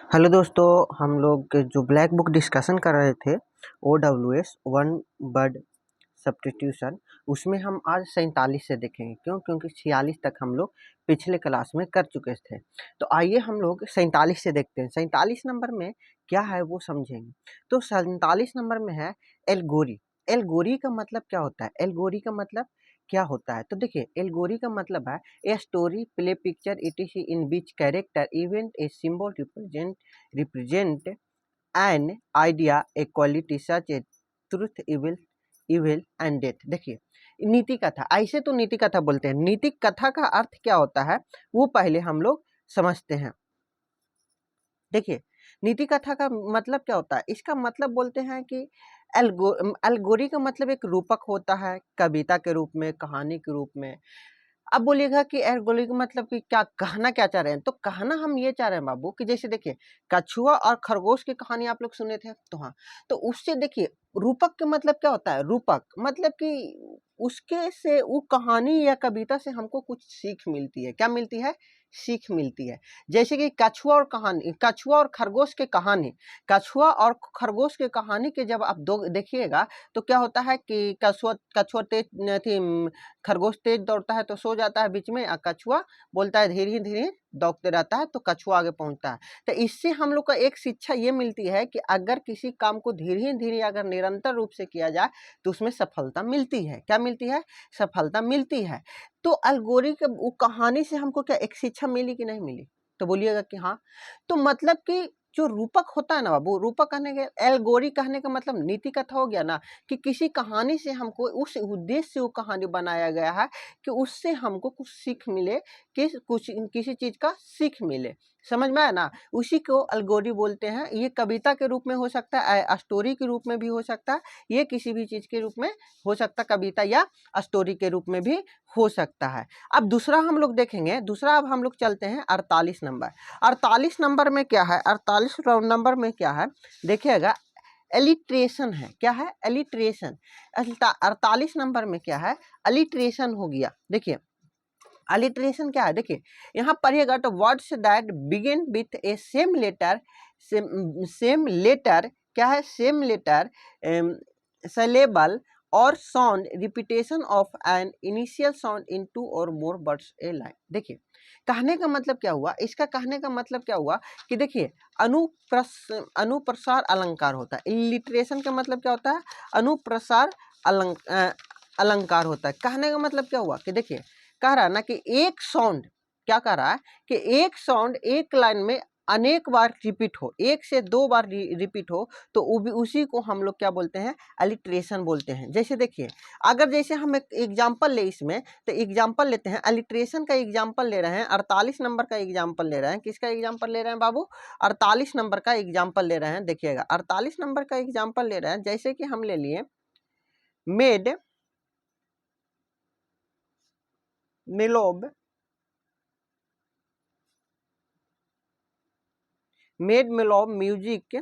Hello दोस्तों, हम लोग जो ब्लैक बुक डिस्कशन कर रहे थे OWS वन वर्ड सब्स्टिट्यूशन, उसमें हम आज 47 से देखेंगे। क्यों? क्योंकि 46 तक हम लोग पिछले क्लास में कर चुके थे। तो आइए हम लोग 47 से देखते हैं। 47 नंबर में क्या है वो समझेंगे। तो 47 नंबर में है एल्गोरी। एल्गोरी का मतलब क्या होता है? एल्गोरी का मतलब क्या होता है? तो देखिए, एल्गोरी का मतलब है a story, play, picture, etc in which character, event, a symbol represent an idea, A quality such A truth, evil and death. देखिए, नीति कथा, ऐसे तो नीति कथा बोलते हैं। नीति कथा का अर्थ क्या होता है वो पहले हम लोग समझते हैं। देखिए, नीति कथा का मतलब क्या होता है? इसका मतलब बोलते हैं कि एल्गोरी का मतलब एक रूपक होता है, कविता के रूप में, कहानी के रूप में। अब बोलिएगा कि एल्गोरिथम का मतलब कि क्या कहना क्या चाह रहे हैं? तो कहना हम ये चाह रहे हैं बाबू कि जैसे देखिए, कछुआ और खरगोश की कहानी आप लोग सुने थे, तो हाँ, तो उससे देखिए, रूपक का मतलब क्या होता है? रूपक मतलब कि उसके से वो कहानी या कविता से हमको कुछ सीख मिलती है। क्या मिलती है? सीख मिलती है। जैसे कि कछुआ और खरगोश के कहानी, कछुआ और खरगोश के कहानी के जब आप दो देखिएगा तो क्या होता है कि कछुआ तेज थी, खरगोश तेज दौड़ता है तो सो जाता है बीच में, और कछुआ बोलता है धीरे धीरे दौड़ते रहता है तो कछुआ आगे पहुंचता है। तो इससे हम लोग का एक शिक्षा ये मिलती है कि अगर किसी काम को धीरे धीरे अगर निरंतर रूप से किया जाए तो उसमें सफलता मिलती है। क्या मिलती है? सफलता मिलती है। तो अलगोरी के वो कहानी से हमको क्या एक शिक्षा मिली कि नहीं मिली? तो बोलिएगा कि हाँ। तो मतलब कि जो रूपक होता है ना बाबू, रूपक कहने के एल्गोरी कहने का मतलब नीति कथा हो गया ना, कि किसी कहानी से हमको उस उद्देश्य से वो कहानी बनाया गया है कि उससे हमको कुछ सीख मिले, कि कुछ किसी चीज का सीख मिले। समझ में आया ना? उसी को अलगोरी बोलते हैं। ये कविता के रूप में हो सकता है, स्टोरी के रूप में भी हो सकता है, ये किसी भी चीज के रूप में हो सकता है, कविता या स्टोरी के रूप में भी हो सकता है। अब दूसरा हम लोग देखेंगे। दूसरा अब हम लोग चलते हैं 48 नंबर। 48 नंबर में क्या है? 48 नंबर में क्या है देखिएगा, एलिट्रेशन है। क्या है? एलिट्रेशन। 48 नंबर में क्या है? अलिट्रेशन हो गया। देखिए, अलिट्रेशन क्या है? देखिए, यहाँ पढ़िएगा तो words that begin with a same letter, same letter क्या है? सेम लेटर, syllable और sound, repetition of an initial sound in two और मोर वर्ड्स ए लाइन। देखिए, कहने का मतलब क्या हुआ? इसका कहने का मतलब क्या हुआ कि देखिए, अनुप्रसार अलंकार होता है। इलिट्रेशन का मतलब क्या होता है? अनुप्रसार अलंकार होता है। कहने का मतलब क्या हुआ कि देखिए, कह रहा है ना कि एक साउंड, क्या कह रहा है कि एक साउंड एक लाइन में अनेक बार रिपीट हो, एक से दो बार रिपीट हो, तो उसी को हम लोग क्या बोलते हैं? अलिट्रेशन बोलते हैं। जैसे देखिए, अगर जैसे हम एक एग्जांपल ले इसमें, तो एग्जांपल लेते हैं, अलिट्रेशन का एग्जांपल ले रहे हैं, 48 नंबर का एग्जांपल ले रहे हैं। किसका एग्जांपल ले रहे हैं बाबू? 48 नंबर का एग्जांपल ले रहे हैं। देखिएगा, 48 नंबर का एग्जांपल ले रहे हैं। जैसे कि हम ले लिए मेड मिलोब, मेड मिलोब म्यूजिक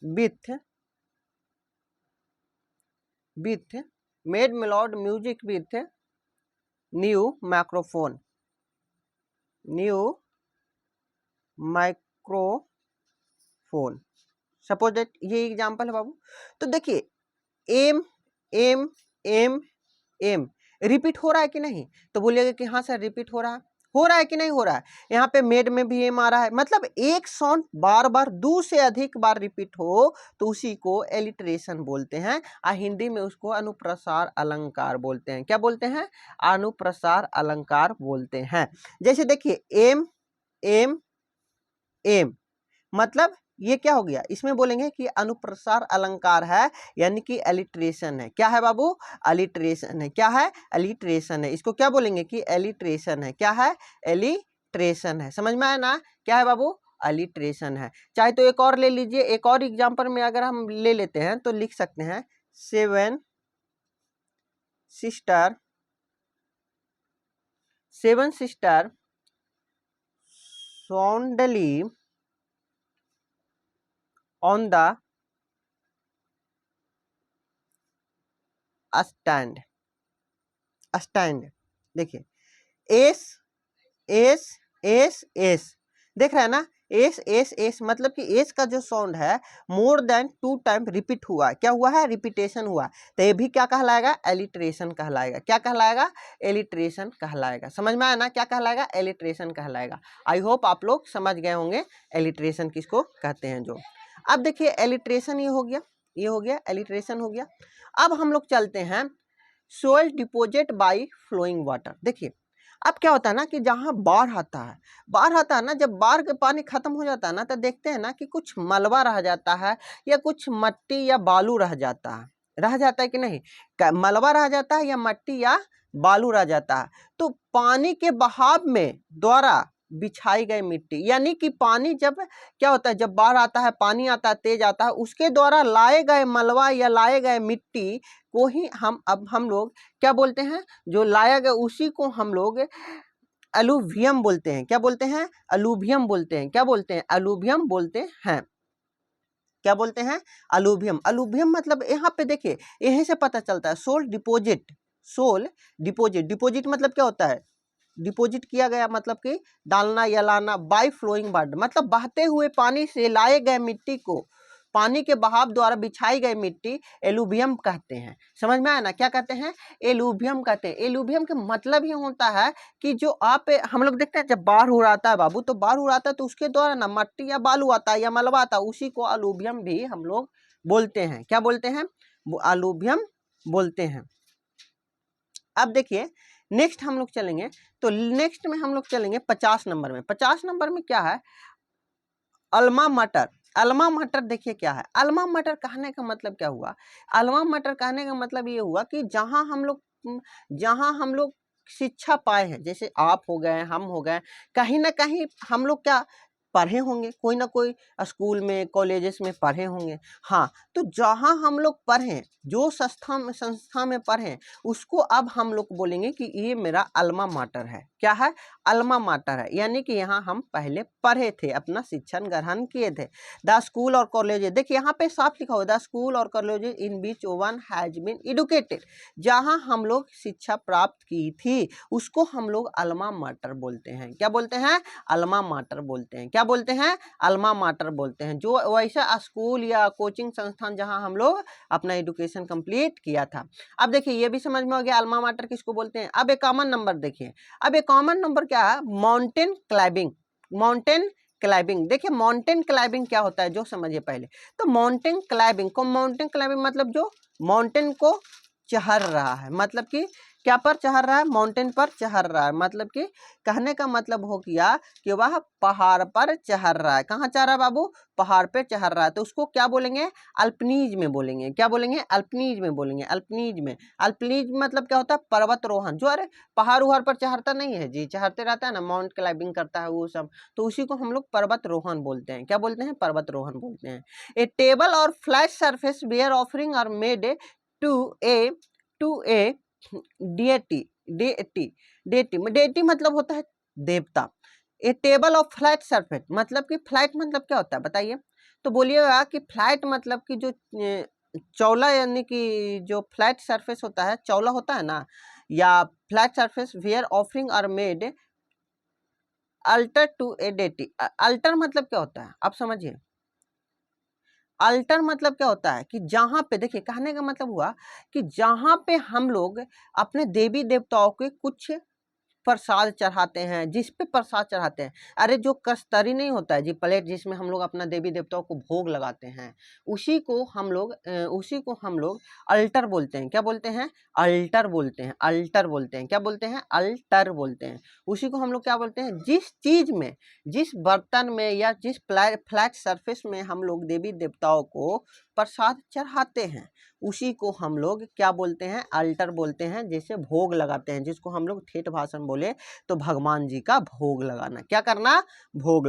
विथ विथ मेड मिलोड music with new microphone, new microphone. Suppose that ये एग्जांपल है बाबू। तो देखिए, M M M M repeat हो रहा है कि नहीं? तो बोलिएगा कि हाँ सर रिपीट हो रहा है कि नहीं हो रहा है? यहाँ पे मेड में भी एम आ रहा है। मतलब एक साउंड बार बार, दो से अधिक बार रिपीट हो तो उसी को एलिट्रेशन बोलते हैं, और हिंदी में उसको अनुप्रसार अलंकार बोलते हैं। क्या बोलते हैं? अनुप्रसार अलंकार बोलते हैं। जैसे देखिए, एम एम एम, मतलब ये क्या हो गया? इसमें बोलेंगे कि अनुप्रसार अलंकार है, यानी कि एलिट्रेशन है। क्या है बाबू? अलिट्रेशन है। क्या है? अलिट्रेशन है। इसको क्या बोलेंगे? कि एलिट्रेशन है। क्या है? एलिट्रेशन है। समझ में आया ना? क्या है बाबू? अलिट्रेशन है। चाहे तो एक और ले लीजिए। एक और एग्जांपल में अगर हम ले लेते हैं तो लिख सकते हैं, seven sister, seven sister soundly on the stand, stand. देखिए, एस एस एस एस, देख रहे हैं ना, एस एस एस मतलब कि एस का जो साउंड है मोर देन 2 टाइम रिपीट हुआ है, क्या हुआ है, रिपीटेशन हुआ, तो ये भी क्या कहलाएगा, एलिट्रेशन कहलाएगा, क्या कहलाएगा, एलिट्रेशन कहलाएगा। समझ में आया ना, क्या कहलाएगा, एलिट्रेशन कहलाएगा। आई होप आप लोग समझ गए होंगे एलिट्रेशन किसको कहते हैं जो। अब देखिए एलिट्रेशन ये हो गया, ये हो गया, एलिट्रेशन हो गया। अब हम लोग चलते हैं soil deposit by flowing water. देखिए अब क्या होता है ना कि जहाँ बाढ़ आता है, बाढ़ आता है ना, जब बाढ़ का पानी खत्म हो जाता है ना, तो देखते हैं ना कि कुछ मलबा रह जाता है या कुछ मट्टी या बालू रह जाता है, रह जाता है कि नहीं, मलबा रह जाता है या मट्टी या बालू रह जाता है। तो पानी के बहाव में द्वारा बिछाई गई मिट्टी, यानी कि पानी जब क्या होता है, जब बाढ़ आता है, पानी आता है, तेज आता है, उसके द्वारा लाए गए मलबा या लाए गए मिट्टी को ही हम लोग क्या बोलते हैं, जो लाया गया उसी को हम लोग अलूवियम बोलते हैं। क्या बोलते हैं, अलूवियम बोलते हैं। क्या बोलते हैं, अलूवियम बोलते हैं। क्या बोलते हैं, अलूवियम। अलूवियम मतलब यहाँ पे देखिए यहीं से पता चलता है, soil deposit, soil deposit, deposit मतलब क्या होता है, डिपोजिट किया गया मतलब कि डालना या लाना, बाय फ्लोइंग वाटर मतलब बहते हुए पानी से लाए गए मिट्टी को, पानी के बहाव द्वारा बिछाई गई मिट्टी एलुवियम कहते हैं। समझ में आया ना, क्या कहते हैं, एलुवियम कहते हैं। एलुवियम का मतलब ये होता है कि जो आप हम लोग देखते हैं जब बाढ़ उड़ाता है बाबू, तो बाढ़ उड़ाता है तो उसके द्वारा ना मट्टी या बालू आता है या मलबा आता है, उसी को अलुवियम भी हम लोग बोलते हैं। क्या बोलते हैं, अलुवियम बोलते हैं। अब देखिए नेक्स्ट हम लोग चलेंगे, तो नेक्स्ट में हम लोग चलेंगे 50 नंबर में। 50 नंबर में क्या है, अल्मा मटर। अल्मा मटर देखिए क्या है, अल्मा मटर कहने का मतलब क्या हुआ, अल्मा मटर कहने का मतलब ये हुआ कि जहां हम लोग शिक्षा पाए हैं, जैसे आप हो गए, हम हो गए, कहीं ना कहीं हम लोग क्या पढ़े होंगे, कोई ना कोई स्कूल में कॉलेजेस में पढ़े होंगे। हाँ, तो जहां हम लोग पढ़े, जो संस्था में पढ़े, उसको अब हम लोग बोलेंगे कि ये मेरा अल्मा माटर है। क्या है, अल्मा माटर है, यानी कि यहाँ हम पहले पढ़े थे, अपना शिक्षण ग्रहण किए थे। द स्कूल और कॉलेज, देखिए यहाँ पे साफ लिखा हुआ, द स्कूल और college in which one has been educated, जहाँ हम लोग शिक्षा प्राप्त की थी उसको हम लोग अल्मा माटर बोलते हैं। क्या बोलते हैं, अल्मा माटर बोलते हैं। क्या बोलते हैं, अल्मा माटर बोलते हैं। जो वैसा स्कूल या कोचिंग संस्थान जहाँ हम लोग अपना एजुकेशन कंप्लीट किया था। अब देखिए ये भी समझ में हो गया अल्मा माटर किसको बोलते हैं। अब एक कॉमन नंबर देखिए, अब एक कॉमन नंबर क्या है, माउंटेन क्लाइंबिंग। माउंटेन क्लाइंबिंग, देखिए माउंटेन क्लाइंबिंग क्या होता है जो समझिए पहले। तो माउंटेन क्लाइंबिंग को, माउंटेन क्लाइंबिंग मतलब जो माउंटेन को चढ़ रहा है, मतलब कि क्या पर चढ़ रहा है, माउंटेन पर चढ़ रहा है, मतलब कि कहने का मतलब हो गया कि वह पहाड़ पर चढ़ रहा है। कहाँ चढ़ रहा है बाबू, पहाड़ पे चढ़ रहा है, तो उसको क्या बोलेंगे, अल्पनीज में बोलेंगे। क्या बोलेंगे, अल्पनीज में बोलेंगे। अल्पनीज में, अल्पनीज मतलब क्या होता है, पर्वतरोहण। जो अरे पहाड़ उहाड़ पर चढ़ता नहीं है जी, चढ़ते रहता है ना, माउंट क्लाइंबिंग करता है वो सब, तो उसी को हम लोग पर्वतरोहण बोलते हैं। क्या बोलते हैं, पर्वतरोहण बोलते हैं। ए टेबल और flat surface where offering are made to a deity, deity, deity, deity मतलब होता है देवता। A table of flat surface मतलब कि फ्लैट मतलब क्या होता है बताइए, तो बोलिएगा कि फ्लैट मतलब कि जो चौला, यानी कि जो फ्लैट सरफेस होता है, चौला होता है ना, या flat surface where offering are made altar to a deity. Altar मतलब क्या होता है आप समझिए, अल्टर मतलब क्या होता है कि जहां पे, देखिए कहने का मतलब हुआ कि जहां पे हम लोग अपने देवी देवताओं के कुछ प्रसाद चढ़ाते हैं, जिस पे प्रसाद चढ़ाते हैं, अरे जो कस्तरी नहीं होता है जी, प्लेट जिसमें हम लोग अपना देवी देवताओं को भोग लगाते हैं, उसी को हम लोग अल्टर बोलते हैं। क्या बोलते हैं, अल्टर बोलते हैं। अल्टर बोलते हैं, क्या बोलते हैं, अल्टर बोलते हैं। उसी को हम लोग क्या बोलते हैं, जिस चीज में, जिस बर्तन में या जिस फ्लैट सरफेस में हम लोग देवी देवताओं को प्रसाद चढ़ाते हैं, उसी को हम लोग क्या बोलते हैं, अल्टर बोलते हैं। जैसे भोग लगाते हैं, जिसको हम लोग ठेठ भाषण बोले तो भगवान जी का भोग लगाना, क्या करना, भोग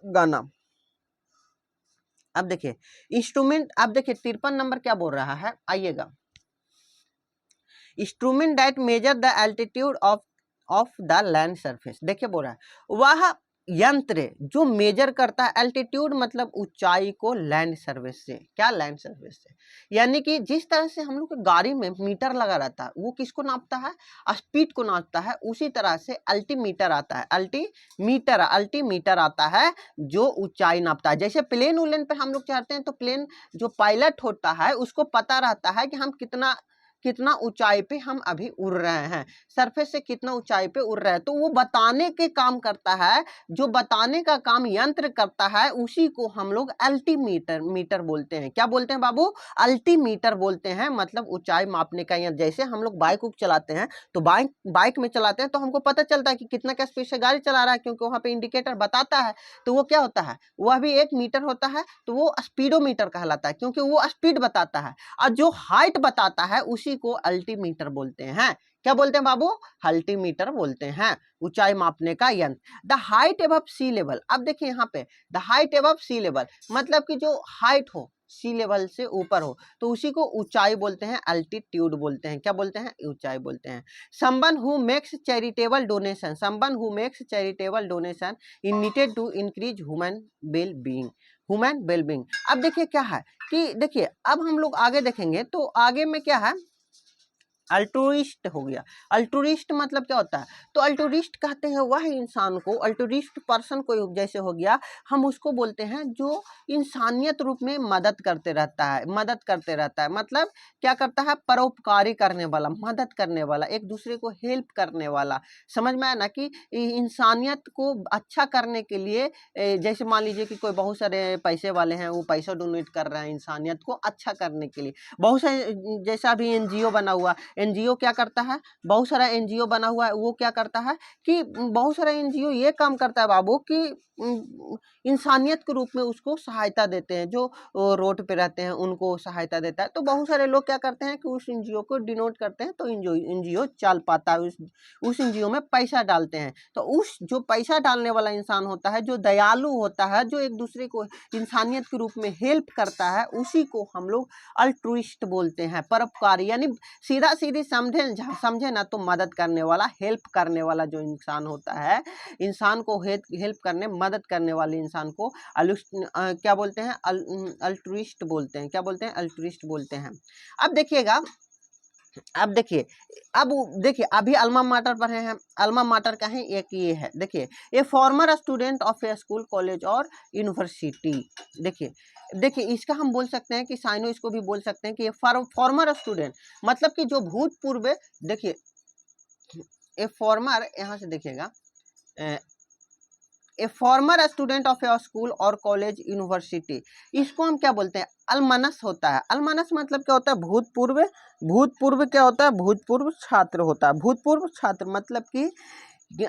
गाना। अब देखिए इंस्ट्रूमेंट, अब देखिए 53 नंबर क्या बोल रहा है, आइएगा, instrument that measure the altitude of the land surface. देखिए बोल रहा है वह यंत्र जो मेजर करता है एल्टीट्यूड मतलब ऊंचाई को लैंड सर्विस से, क्या लैंड सर्विस से, यानी कि जिस तरह से हम लोग के गाड़ी में मीटर लगा रहता है वो किसको नापता है, स्पीड को नापता है, उसी तरह से अल्टीमीटर आता है, अल्टीमीटर आता है जो ऊंचाई नापता है। जैसे प्लेन उलेन पे हम लोग चढ़ते हैं तो प्लेन जो पायलट होता है उसको पता रहता है कि हम कितना ऊंचाई पे हम अभी उड़ रहे हैं, सरफेस से कितना ऊंचाई पे उड़ रहे हैं, तो वो बताने के काम करता है, जो बताने का काम यंत्र करता है उसी को हम लोग अल्टीमीटर बोलते हैं। क्या बोलते हैं बाबू, अल्टीमीटर बोलते हैं, मतलब ऊंचाई मापने का यंत्र। जैसे हम लोग बाइक चलाते हैं तो बाइक में चलाते हैं तो हमको पता चलता है कि कितना क्या स्पीड से गाड़ी चला रहा है, क्योंकि वहां पे इंडिकेटर बताता है, तो वो क्या होता है, वह भी एक मीटर होता है, तो वो स्पीडोमीटर कहलाता है क्योंकि वो स्पीड बताता है। और जो हाइट बताता है उसी को अल्टीमीटर बोलते हैं। क्या बोलते हैं बाबू, अल्टीमीटर बोलते हैं, ऊंचाई मापने का यंत्र। The height above sea level, अब देखिए यहाँ पे the height above sea level मतलब कि जो हाइट हो सी लेवल से ऊपर हो तो उसी को ऊंचाई बोलते हैं, अल्टीट्यूड बोलते हैं। क्या बोलते हैं, ऊंचाई बोलते हैं। Someone who makes charitable donation, someone who makes charitable donation needed to increase human well being. अब देखिए क्या है कि देखिए अब हम लोग आगे देखेंगे तो आगे में क्या है, अल्ट्रुइस्ट हो गया। अल्ट्रुइस्ट मतलब क्या होता है, तो अल्ट्रुइस्ट कहते हैं वह इंसान को, अल्ट्रुइस्ट पर्सन कोई जैसे हो गया, हम उसको बोलते हैं जो इंसानियत रूप में मदद करते रहता है, मतलब क्या करता है, परोपकारी करने वाला, मदद करने वाला, एक दूसरे को हेल्प करने वाला। समझ में आया ना कि इंसानियत को अच्छा करने के लिए, जैसे मान लीजिए कि कोई बहुत सारे पैसे वाले हैं, वो पैसा डोनेट कर रहे हैं इंसानियत को अच्छा करने के लिए। बहुत सारे जैसा अभी एनजीओ बना हुआ, एनजीओ क्या करता है, बहुत सारा एनजीओ बना हुआ है, वो क्या करता है कि बहुत सारा एनजीओ ये काम करता है बाबू कि इंसानियत के रूप में उसको सहायता देते हैं, जो रोड पे रहते हैं उनको सहायता देता है। तो बहुत सारे लोग क्या करते हैं कि उस एनजीओ को डिनोट करते हैं, तो एनजीओ चल पाता है, उस एनजीओ में पैसा डालते हैं। तो उस जो पैसा डालने वाला इंसान होता है, जो दयालु होता है, जो एक दूसरे को इंसानियत के रूप में हेल्प करता है, उसी को हम लोग अल्ट्रुइस्ट बोलते हैं, परोपकारी, यानी सीधा सीधी समझे ना तो मदद करने वाला, हेल्प करने वाला जो इंसान होता है, इंसान को हेल्प करने मदद करने वाले इंसान को क्या बोलते हैं, अल्ट्रुइस्ट बोलते हैं। क्या बोलते हैं, अल्ट्रुइस्ट बोलते हैं। अब देखिएगा, अब देखिए अभी अल्मा माटर पढ़े हैं, अल्मा माटर का है एक ये है, देखिए ए farmer student of A school, college और यूनिवर्सिटी। देखिए इसका हम बोल सकते हैं कि साइनो इसको भी बोल सकते हैं कि ये फॉर्मर स्टूडेंट मतलब कि जो भूतपूर्व, देखिए ए फॉर्मर, यहाँ से देखिएगा, ए farmer student of A school और कॉलेज यूनिवर्सिटी, इसको हम क्या बोलते हैं, अलमनस होता है। अलमनस मतलब क्या होता है, भूतपूर्व क्या होता है, भूतपूर्व छात्र होता है। भूतपूर्व छात्र मतलब कि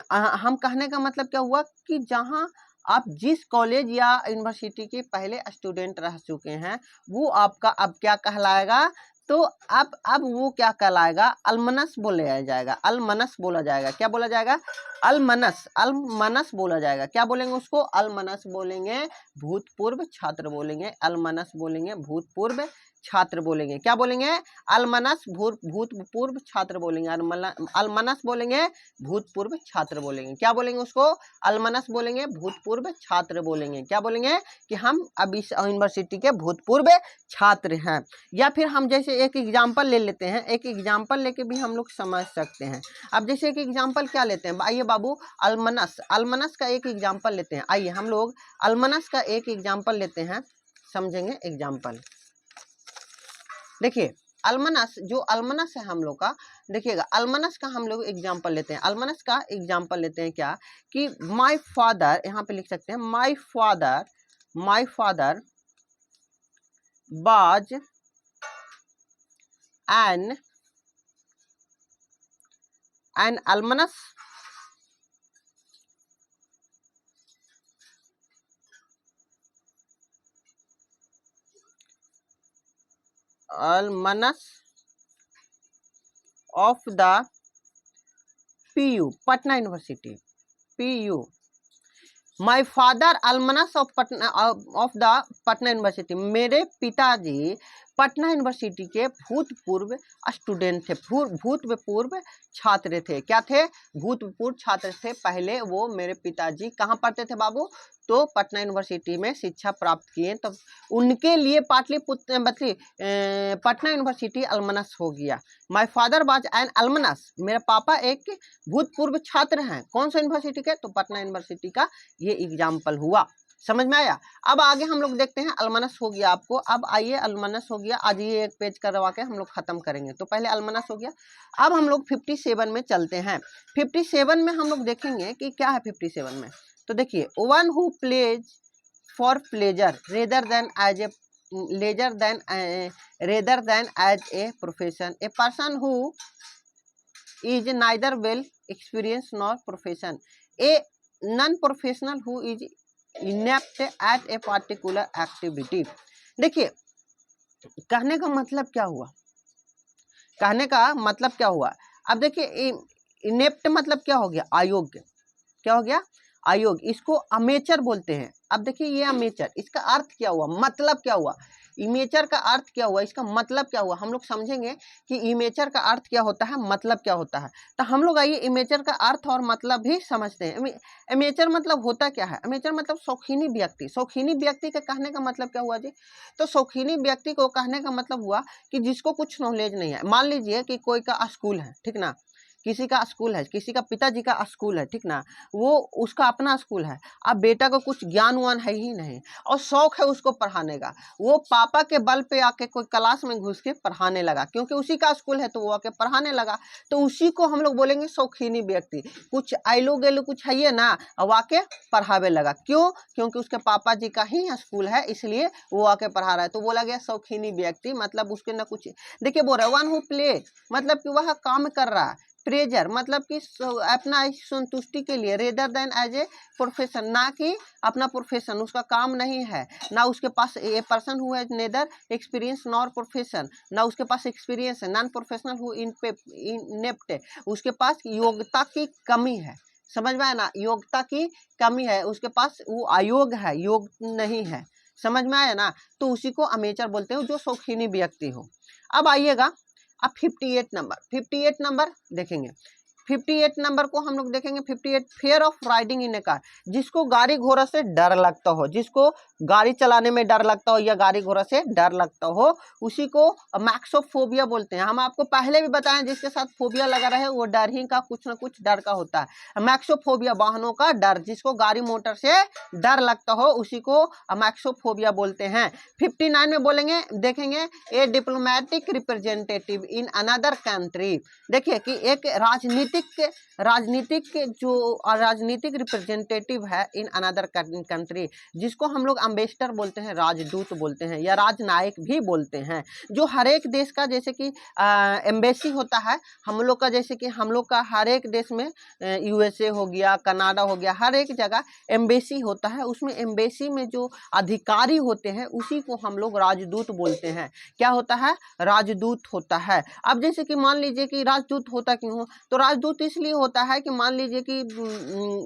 हम कहने का मतलब क्या हुआ कि जहाँ आप जिस कॉलेज या यूनिवर्सिटी के पहले स्टूडेंट रह चुके हैं, वो आपका अब क्या कहलाएगा, तो अब वो क्या कहलाएगा, अलमनस बोला जाएगा, अलमनस बोला जाएगा। क्या बोला जाएगा, अलमनस बोला जाएगा। क्या बोलेंगे उसको, अलमनस बोलेंगे, भूतपूर्व छात्र बोलेंगे, अलमनस बोलेंगे, भूतपूर्व छात्र बोलेंगे। क्या बोलेंगे, अलमनस भूतपूर्व छात्र बोलेंगे, अलमनस बोलेंगे, भूतपूर्व छात्र बोलेंगे। क्या बोलेंगे उसको, अलमनस बोलेंगे, भूतपूर्व छात्र बोलेंगे। क्या बोलेंगे कि हम अब इस यूनिवर्सिटी के भूतपूर्व छात्र हैं। या फिर हम जैसे एक एग्जाम्पल ले लेते हैं, एक एग्जाम्पल लेके भी हम लोग समझ सकते हैं। अब जैसे एक एग्जाम्पल क्या लेते हैं, आइए बाबू, अलमनस का एक एग्जाम्पल लेते हैं। आइए हम लोग अलमनस का एक एग्जाम्पल लेते हैं, समझेंगे एग्जाम्पल। देखिए अलमनस, जो अलमनस है हम लोग का, देखिएगा अलमनस का हम लोग एग्जाम्पल लेते हैं। अलमनस का एग्जाम्पल लेते हैं क्या कि माय फादर, यहाँ पे लिख सकते हैं my father was an alumnus of the PU Patna university, PU। My father alumnus of the Patna university, मेरे पिताजी पटना यूनिवर्सिटी के भूतपूर्व स्टूडेंट थे, भूतपूर्व छात्र थे। क्या थे? भूतपूर्व छात्र थे। पहले वो मेरे पिताजी कहाँ पढ़ते थे बाबू? तो पटना यूनिवर्सिटी में शिक्षा प्राप्त किए। तो उनके लिए पाटलिपुत्र पटना यूनिवर्सिटी अल्मनस हो गया। माय फादर वाज एन अल्मनस, मेरे पापा एक भूतपूर्व छात्र हैं। कौन सा यूनिवर्सिटी के? तो पटना यूनिवर्सिटी का ये एग्जाम्पल हुआ। समझ में आया? अब आगे हम लोग देखते हैं। अल्मनस हो गया आपको। अब आइए, अल्मनस हो गया। आज ये एक पेज करवा के हम लोग खत्म करेंगे। तो पहले अल्मनस हो गया। अब हम लोग 57 में चलते हैं। 57 में हम लोग देखेंगे कि क्या है 57 में। तो देखिए, one who plays for pleasure rather than as a rather than as a profession, a person who is neither well experienced nor profession, a non-professional who is inept at a particular activity। देखिए, कहने का मतलब क्या हुआ? कहने का मतलब क्या हुआ? अब देखिए, इनेप्ट मतलब क्या हो गया? अयोग्य। क्या हो गया? अयोग्य। इसको अमेचर बोलते हैं। अब देखिए, ये अमेचर, इसका अर्थ क्या हुआ? मतलब क्या हुआ? इमेचर का अर्थ क्या हुआ? इसका मतलब क्या हुआ? हम लोग समझेंगे कि इमेचर का अर्थ क्या होता है, मतलब क्या होता है। तो हम लोग आइए इमेचर का अर्थ और मतलब भी समझते हैं। इमेचर मतलब होता क्या है? इमेचर मतलब शौकीनी व्यक्ति। शौकीनी व्यक्ति का कहने का मतलब क्या हुआ जी? तो शौकीनी व्यक्ति को कहने का मतलब हुआ कि जिसको कुछ नॉलेज नहीं है। मान लीजिए कि कोई का स्कूल है, ठीक ना, किसी का स्कूल है, किसी का पिताजी का स्कूल है, ठीक ना, वो उसका अपना स्कूल है। अब बेटा को कुछ ज्ञान वान है ही नहीं और शौक है उसको पढ़ाने का। वो पापा के बल पे आके कोई क्लास में घुस के पढ़ाने लगा, क्योंकि उसी का स्कूल है तो वो आके पढ़ाने लगा। तो उसी को हम लोग बोलेंगे शौकीनी व्यक्ति। कुछ आइलो गेलो कुछ है ये ना, अब आके पढ़ावे लगा। क्यों? क्योंकि उसके पापा जी का ही स्कूल है, इसलिए वो आके पढ़ा रहा है, तो बोला गया शौकीनी व्यक्ति। मतलब उसके ना कुछ। देखिए, बोल रहा है वन हु प्ले, मतलब कि वह काम कर रहा है। प्रेजर मतलब कि अपना संतुष्टि के लिए। Rather than as a profession, ना कि अपना प्रोफेशन, उसका काम नहीं है। ना उसके पास a person who has neither experience nor profession, ना उसके पास एक्सपीरियंस है। नॉन प्रोफेशनल हु इनेप्ट, उसके पास योग्यता की कमी है। समझ में आया ना? योग्यता की कमी है उसके पास, वो अयोग्य है, योग्य नहीं है। समझ में आया ना? तो उसी को अमेचर बोलते हैं, जो शौकीनी व्यक्ति हो। अब आइएगा, अब 58 नंबर देखेंगे। 58 नंबर को हम लोग देखेंगे। 58, fair of riding in A car, जिसको गाड़ी घोड़ा से डर लगता हो, जिसको गाड़ी चलाने में डर लगता हो या गाड़ी घोड़ा से डर लगता हो, उसी को मैक्सोफोबिया बोलते हैं। हम आपको पहले भी बताएं, जिसके साथ फोबिया लगा रहे वो डर ही का, कुछ ना कुछ डर का होता है। मैक्सोफोबिया, वाहनों का डर, जिसको गाड़ी मोटर से डर लगता हो उसी को मैक्सोफोबिया बोलते हैं। 59 में बोलेंगे, देखेंगे, a diplomatic representative in another country. देखिए कि एक राजनीतिक रिप्रेजेंटेटिव है इन अनदर कंट्री, जिसको हम लोग अम्बेसडर बोलते हैं, राजदूत बोलते हैं या राजनायक भी बोलते हैं। जो हर एक देश का, जैसे कि एम्बेसी होता है हम लोग का, जैसे कि हम लोग का हर एक देश में यूएसए हो गया, कनाडा हो गया, हर एक जगह एम्बेसी होता है। उसमें एम्बेसी में जो अधिकारी होते हैं उसी को हम लोग राजदूत बोलते हैं। क्या होता है? राजदूत होता है। अब जैसे कि मान लीजिए कि राजदूत होता क्यों हो? तो राजदूत इसलिए होता है कि मान लीजिए कि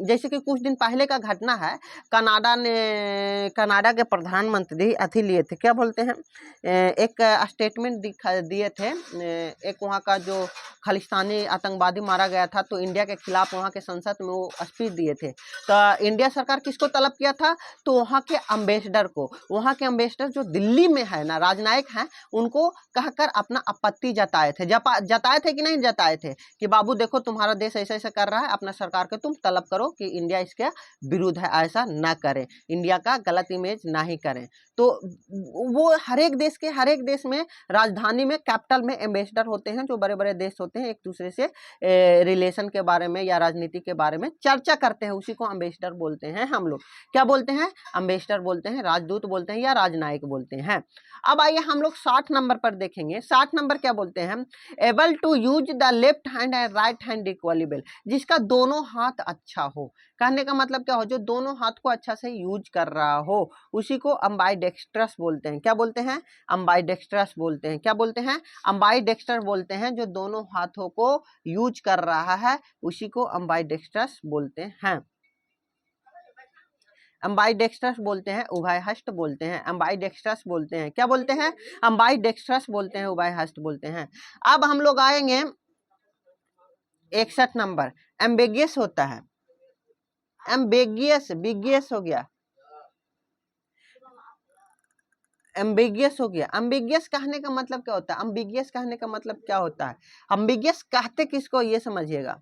जैसे कि कुछ दिन पहले का घटना है, कनाडा के प्रधानमंत्री अथी लिए थे, क्या बोलते हैं, एक स्टेटमेंट दिए थे। एक वहाँ का जो खालिस्तानी आतंकवादी मारा गया था, तो इंडिया के खिलाफ वहाँ के संसद में वो स्पीच दिए थे। तो इंडिया सरकार किसको तलब किया था? तो वहाँ के अम्बेसडर को। वहाँ के अम्बेसडर जो दिल्ली में है ना, राजनायक हैं, उनको कहकर अपना आपत्ति जताए थे कि नहीं जताए थे कि बाबू देखो तुम्हारा देश ऐसा ऐसा कर रहा है, अपना सरकार को तुम तलब करो कि इंडिया इसके विरुद्ध है, ऐसा ना करें, इंडिया का गलत इमेज ना ही करें। तो वो हर एक देश में राजधानी में, कैपिटल में एम्बेसडर होते हैं। जो बड़े बड़े देश होते हैं एक दूसरे से रिलेशन के बारे में या राजनीति के बारे में चर्चा करते हैं, उसी को एम्बेसडर बोलते हैं। हम लोग क्या बोलते हैं? एम्बेसडर बोलते हैं, राजदूत बोलते हैं या राजनायक बोलते हैं। अब आइए हम लोग 60 नंबर पर देखेंगे। 60 नंबर क्या बोलते हैं? Able to use the left hand and right hand equally well, जिसका दोनों हाथ अच्छा हो। कहने का मतलब क्या हो? जो दोनों हाथ को अच्छा से यूज कर रहा हो उसी को अम्बाइडेक्स्ट्रस बोलते हैं। क्या बोलते हैं? अम्बाइडेक्स्ट्रस बोलते हैं। क्या बोलते हैं? अम्बाइडेक्स्टर बोलते हैं। जो दोनों हाथों को यूज कर रहा है उसी को अम्बाइडेक्स्ट्रस बोलते हैं। एम्बाइडेक्स्ट्रस बोलते हैं, उभयहस्त बोलते हैं, एम्बाइडेक्स्ट्रस बोलते हैं, क्या बोलते हैं, एम्बाइडेक्स्ट्रस बोलते हैं, उभयहस्त बोलते हैं। अब हम लोग आएंगे 61 नंबर, एम्बिगियस होता है, एम्बिगियस, बिगियस हो गया, एम्बिगियस हो गया। एम्बिगियस कहने का मतलब क्या होता है, एम्बिगियस कहने का मतलब क्या होता है, एम्बिगियस कहते किसको ये समझिएगा।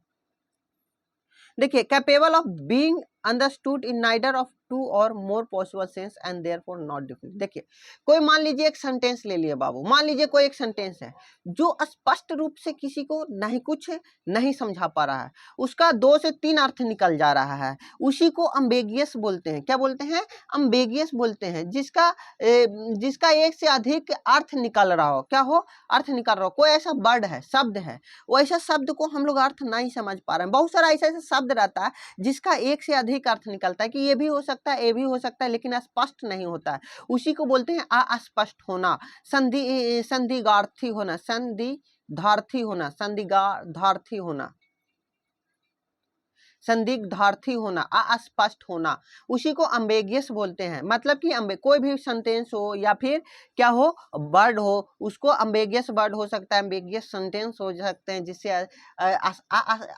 देखिए, capable of being understood in neither of two और more possible sense and therefore not different. देखिए, कोई मान लीजिए एक सेंटेंस ले लिया बाबू, मान लीजिए कोई एक सेंटेंस है जो स्पष्ट रूप से किसी को नहीं कुछ नहीं समझा पा रहा है, उसका 2 से 3 अर्थ निकल जा रहा है, उसी को अम्बेगियस बोलते हैं। क्या बोलते हैं, अम्बेगियस बोलते हैं। जिसका एक से अधिक अर्थ निकल रहा हो, क्या हो, अर्थ निकल रहा हो। कोई ऐसा वर्ड है, शब्द है, वैसा शब्द को हम लोग अर्थ नहीं समझ पा रहे हैं। बहुत सारा ऐसा ऐसा शब्द रहता है जिसका एक से अधिक अर्थ निकलता है कि ये भी हो सकता है, ये भी हो सकता है, लेकिन स्पष्ट नहीं होता है, उसी को बोलते हैं अस्पष्ट होना, संदिग्धार्थी होना, संदिग्धार्थी होना, संदिग्धार्थी होना, संदिग्धार्थी होना, अस्पष्ट होना, उसी को अम्बेगियस बोलते हैं। मतलब कि कोई भी सेंटेंस हो या फिर क्या हो, वर्ड हो, उसको अम्बेगियस वर्ड हो सकता है, अम्बेगियस सेंटेंस हो सकते हैं जिससे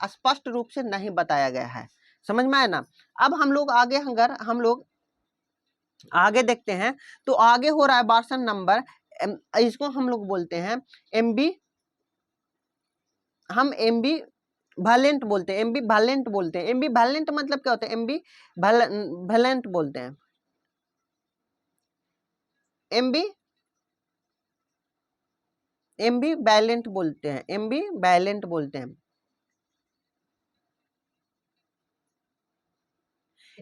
स्पष्ट रूप से नहीं बताया गया है। समझ में आया ना। अब हम लोग आगे, अगर हम लोग आगे देखते हैं तो आगे हो रहा है 62 नंबर, इसको हम लोग बोलते हैं एमबी, हम एमबी वैलेंट बोलते हैं, एमबी वैलेंट बोलते हैं। एमबी वैलेंट मतलब क्या होता है, एमबी वैलेंट बोलते हैं, एमबी एमबी वैलेंट बोलते हैं, एमबी वैलेंट बोलते हैं।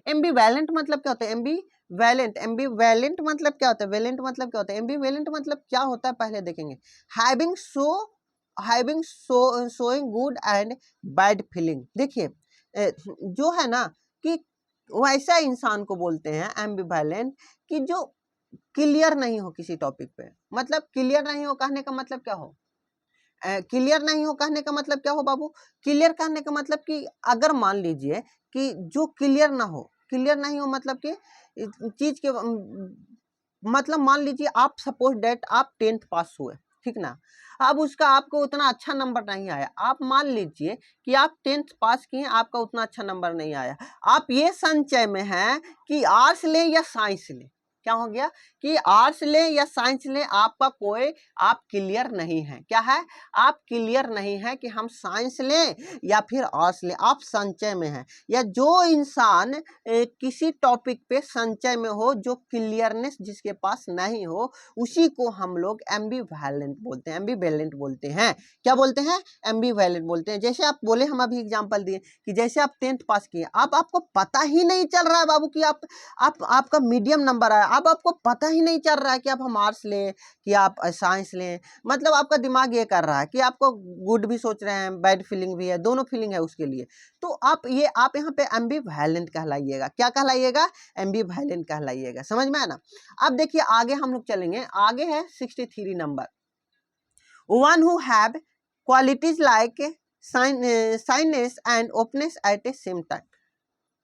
एमबी वैलेंट मतलब क्या होता है, एमबी वैलेंट, एमबी वैलेंट मतलब क्या होता है, वैलेंट मतलब क्या होता है, एमबी वैलेंट मतलब क्या होता है पहले देखेंगे। Having showing good and bad feeling. देखिए, जो है ना कि वैसा इंसान को बोलते हैं एम्बिवैलेंट कि जो क्लियर नहीं हो किसी टॉपिक पे। मतलब क्लियर नहीं हो कहने का मतलब क्या हो, क्लियर नहीं हो कहने का मतलब क्या हो बाबू, क्लियर कहने का मतलब कि अगर मान लीजिए कि जो क्लियर ना हो, क्लियर नहीं हो मतलब कि चीज के मतलब मान लीजिए आप सपोज डेट आप 10th पास हुए, ठीक ना। अब उसका आपको उतना अच्छा नंबर नहीं आया, आप मान लीजिए कि आप 10th पास किए, आपका उतना अच्छा नंबर नहीं आया, आप ये संचय में हैं कि आर्ट्स ले या साइंस ले। क्या हो गया कि आर्ट्स ले या साइंस ले, आपका कोई, आप क्लियर नहीं है। क्या है, आप क्लियर नहीं है कि हम साइंस लें या फिर आर्ट्स लें, आप संचय में हैं। या जो इंसान किसी टॉपिक पे संचय में हो, जो क्लियरनेस जिसके पास नहीं हो, उसी को हम लोग एम्बिवैलेंट बोलते हैं, एम्बिवैलेंट बोलते हैं। क्या बोलते हैं, एम्बिवैलेंट बोलते हैं। जैसे आप बोले, हम अभी एग्जांपल दिए कि जैसे आप 10th पास किए, अब आपको पता ही नहीं चल रहा है बाबू कि आपका मीडियम नंबर आया, अब आपको पता ही नहीं चल रहा है कि आप हम आर्ट्स लें कि आप साइंस लें। मतलब आपका दिमाग ये कर रहा है कि आपको गुड भी सोच रहे हैं, बैड फीलिंग भी है, दोनों फीलिंग है उसके लिए। तो आप यहाँ पे एम्बिवैलेंट कहलाइएगा। क्या कहलाइएगा, एम्बिवैलेंट कहलाइएगा। समझ में आया ना। अब देखिए आगे हम लोग चलेंगे, आगे है 63 number, one who have qualities like shyness and openness at a same time.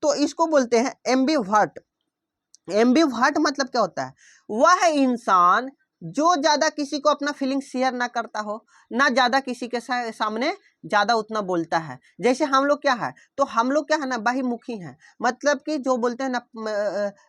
तो इसको बोलते हैं एम्बिवर्ट। एम्बिवर्ट मतलब क्या होता है, वह इंसान जो ज्यादा किसी को अपना फीलिंग शेयर ना करता हो, ना ज्यादा किसी के सामने ज्यादा उतना बोलता है। जैसे हम लोग क्या है, तो हम लोग क्या है ना, बाहीमुखी हैं। मतलब कि जो बोलते हैं ना,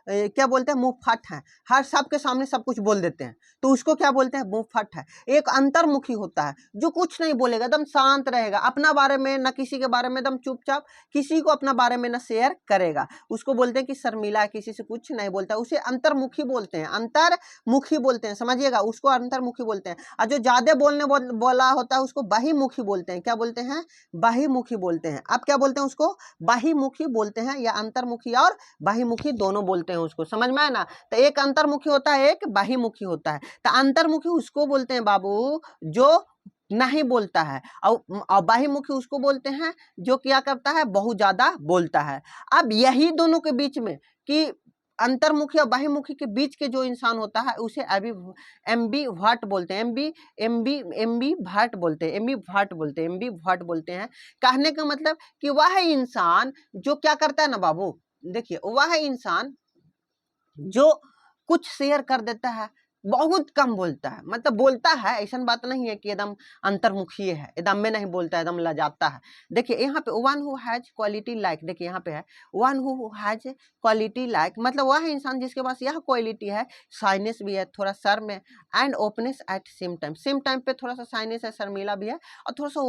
क्या बोलते हैं, मुंह फट है, हर सबके सामने सब कुछ बोल देते हैं, तो उसको क्या बोलते हैं, मुंह फट है। एक अंतर्मुखी होता है जो कुछ नहीं बोलेगा, एकदम शांत रहेगा, अपना बारे में ना किसी के बारे में, एकदम चुपचाप, किसी को अपना बारे में ना शेयर करेगा, उसको बोलते हैं कि शर्मीला, किसी से कुछ नहीं बोलता, उसे अंतर्मुखी बोलते हैं, अंतर्मुखी बोलते हैं। समझिएगा, उसको अंतर्मुखी बोलते हैं। और जो ज्यादा बोला होता है उसको बाहीमुखी बोलते हैं। क्या बोलते हैं, बाहीमुखी बोलते हैं। अब क्या बोलते हैं उसको, बाहीमुखी बोलते हैं, या अंतर्मुखी और बाहीमुखी दोनों बोलते हैं उसको। समझ में आया ना। तो एक अंतर्मुखी होता है, एक बाहीमुखी होता है। तो अंतर्मुखी उसको बोलते हैं बाबू जो नहीं बोलता है, और बाहीमुखी उसको बोलते हैं जो क्या करता है, बहुत ज्यादा बोलता है। अब यही दोनों के बीच में कि अंतर्मुखी और बाहीमुखी के बीच के जो इंसान होता है उसे एम्बिवर्ट बोलते हैं, एम्बिवर्ट बोलते हैं, एम्बिवर्ट बोलते हैं, एम्बिवर्ट बोलते हैं। कहने का मतलब कि वह इंसान जो क्या करता है ना बाबू, देखिए वह इंसान जो कुछ शेयर कर देता है, बहुत कम बोलता है, मतलब बोलता है, ऐसा बात नहीं है कि एकदम अंतर्मुखी है, एकदम में नहीं बोलता है, एकदम लजाता है। देखिए यहाँ पे one who has quality like, देखिए यहाँ पे है one who has quality like, मतलब वह है इंसान जिसके पास यह क्वालिटी है, शाइनेस भी है थोड़ा सर में, and openness eight same time पे थोड़ा सा शाइनेस है, शर्मीला भी है, और थोड़ा सा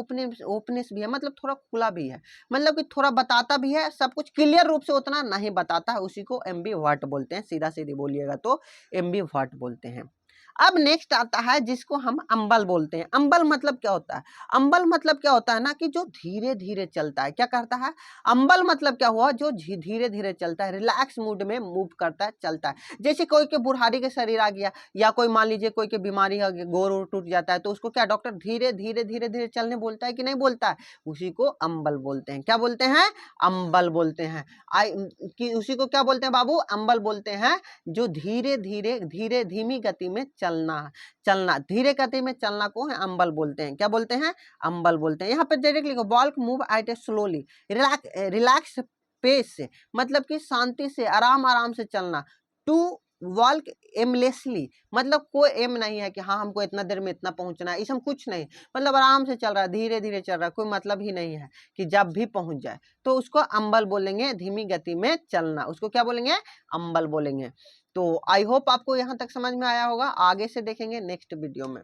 ओपनेस भी है, मतलब थोड़ा खुला भी है, मतलब कि थोड़ा बताता भी है, सब कुछ क्लियर रूप से उतना नहीं बताता है, उसी को एम्बिवर्ट बोलते हैं, सीधा सीधी बोलिएगा तो एम्बिवर्ट बोलते हैं। अब नेक्स्ट आता है जिसको हम अंबल बोलते हैं। अंबल मतलब क्या होता है? अंबल मतलब क्या होता है ना कि जो धीरे धीरे चलता है। क्या करता है? अंबल मतलब क्या हुआ? जो धीरे धीरे चलता है, रिलैक्स मूड में मूव करता है, चलता है। जैसे कोई के बुढ़ारी के शरीर आ गया, या कोई मान लीजिए कोई के बीमारी आ गई, गोर टूट जाता है, तो उसको क्या डॉक्टर धीरे धीरे धीरे धीरे चलने बोलता है कि नहीं बोलता है? उसी को अंबल बोलते हैं। क्या बोलते हैं? अंबल बोलते हैं। कि उसी को क्या बोलते हैं बाबू? अंबल बोलते हैं। जो धीरे धीरे धीरे धीमी गति में चलना धीरे गति में चलना को है अंबल बोलते हैं। क्या बोलते हैं? अंबल बोलते हैं। यहाँ पे डायरेक्ट लिखो, walk move at a slowly relax pace से, मतलब कि शांति से आराम आराम से चलना। टू वॉल्क एमलेसली, मतलब कोई एम नहीं है कि हाँ हमको इतना देर में इतना पहुंचना है, इसमें कुछ नहीं, मतलब आराम से चल रहा है, धीरे धीरे चल रहा है, कोई मतलब ही नहीं है कि जब भी पहुंच जाए, तो उसको अंबल बोलेंगे। धीमी गति में चलना, उसको क्या बोलेंगे? अंबल बोलेंगे। तो आई होप आपको यहाँ तक समझ में आया होगा। आगे से देखेंगे नेक्स्ट वीडियो में।